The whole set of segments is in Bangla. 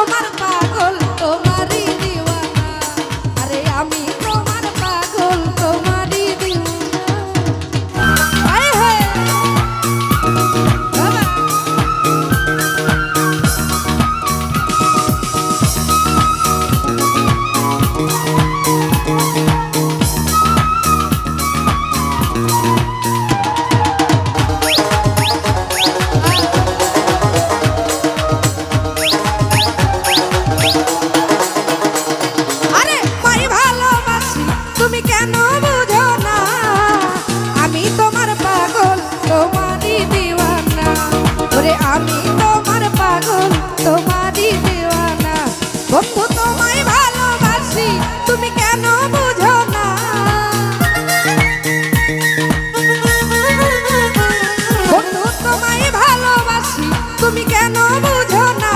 তোমার পাগল তোমারই দিওয়ানা, আরে আমি তোমার পাগল তোমারই দিওয়ানা। আয় হায় বাবা। আরে মাই ভালোবাসি তুমি কেন বুঝো না, আমি তোমার পাগল তোমারই দিওয়ানা, ওরে আমি তোমার পাগল তোমারই দিওয়ানা। বন্ধু তোমায় ভালোবাসি তুমি কেন বুঝো না, বন্ধু তোমায় ভালোবাসি তুমি কেন বুঝো না,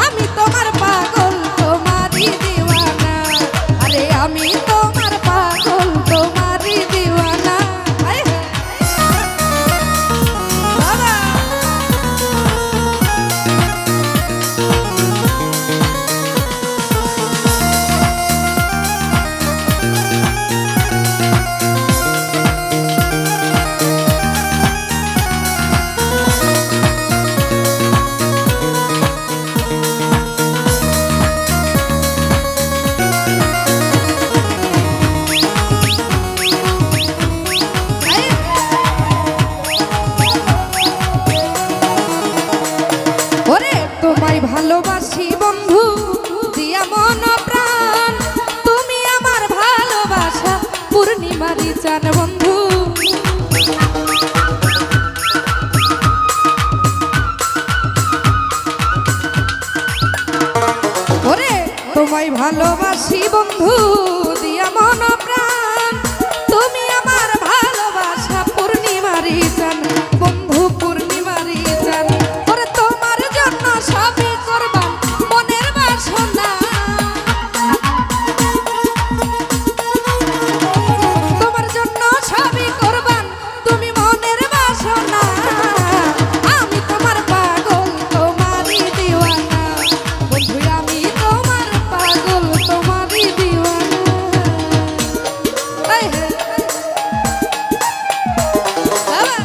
আমি তোমার পাগল তোমারই দিওয়ানা, আরে আমি তোমার পাগল তোমারই দিওয়ানা। আয় বাবা। ওরে তোমায় ভালোবাসি বন্ধু দিয়া মন প্রাণ, তুমি আমার ভালোবাসা পূর্ণিমারি চান বন্ধু। ওরে তোমায় ভালোবাসি বন্ধু দিয়া মন প্রাণ, তুমি আমার ভালোবাসা পূর্ণিমারি চান বন্ধু, পূর্ণিমারি চান। ওরে তোমার জন্য সবই করবাম মনের বাসনা, তোমার জন্য সবই করবাম তুমি মনের বাসনা, আমি তোমার পাগল তোমারই দিওয়ানা, বন্ধু আমি তোমার পাগল তোমারই দিওয়ানা। এই হে বাবা।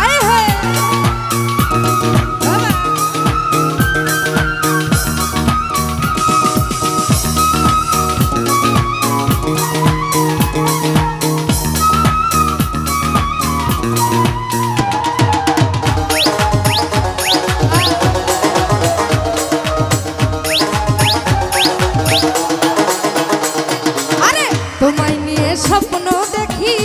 আয় হায় বাবা। আরে তোমায় নিয়ে স্বপ্ন দেখি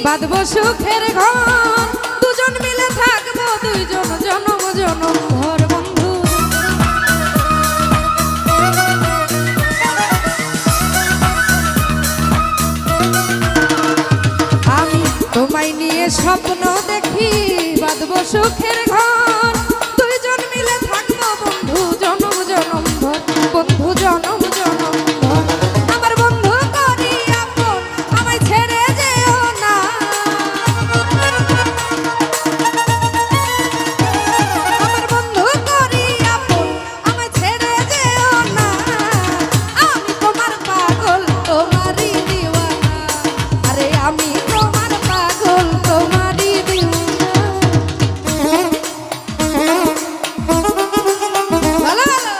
বাঁধবো সুখের ঘর, দুজন মিলে থাকবো দুইজন জনম জনম ভর বন্ধু। আমি তোমায় নিয়ে স্বপ্ন দেখি বাঁধবো সুখের ঘর, দুইজন মিলে থাকবো বন্ধু জনম জনম ভর, বন্ধু জনম জনম ভর। আমার বন্ধু করি আপন আমায় ছেড়ে যেও না, আমার বন্ধু করি আপন আমায় ছেড়ে যেও না, আমি তোমার পাগল তোমারই দিওয়ানা, আরে আমি তোমার পাগল তোমারই দিওয়ানা। ভালো ভালো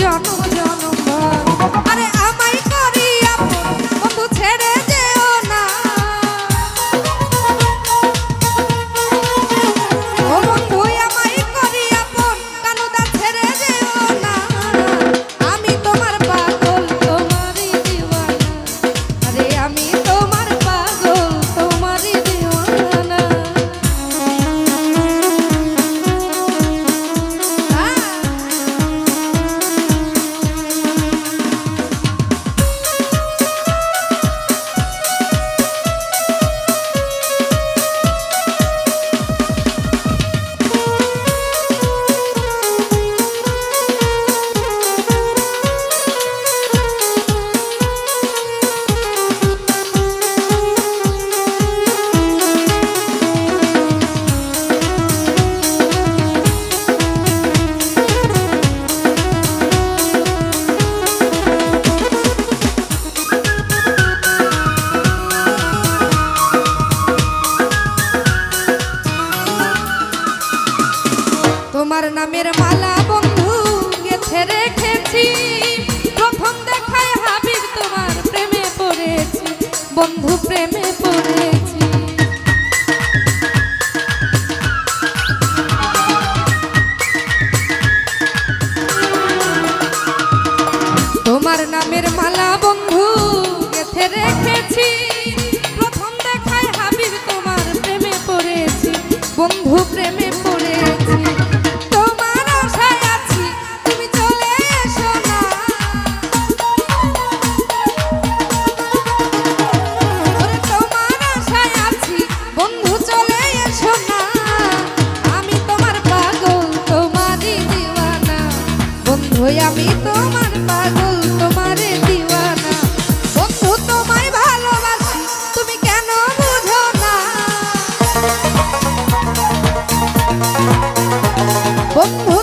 জনম জনম ভর। আরে আমায় করি আপন বন্ধু ছেড়ে যেও না, ও বন্ধু আমায় করি আপন কানুদা ছেড়ে যেও না। আমি তোমার পাগল তোমারই দিওয়ানা, আরে আমি তোমার পাগল তোমারই দিওয়ানা। তোমার নামের মালা বন্ধু গেথে রেখেছি, প্রথম দেখায় হাবিব তোমার প্রেমে পড়েছি, বন্ধু প্রেমে পড়েছি। তোমার নামের মালা বন্ধু গেথে রেখেছি, প্রথম দেখায় হাবিব তোমার প্রেমে পড়েছি, বন্ধু প্রেমে পড়েছি। তোমার আশায় আছি তুমি চলে এসো না, ওরে তোমার আশায় আছি বন্ধু চলে এসো না। আমি তোমার পাগল তোমারই দিওয়ানা, বন্ধু আমি তোমার পাগল তোমারে দিওয়ানা। বন্ধু তোমায় ভালোবাসি তুমি কেন বুঝো না, বন্ধু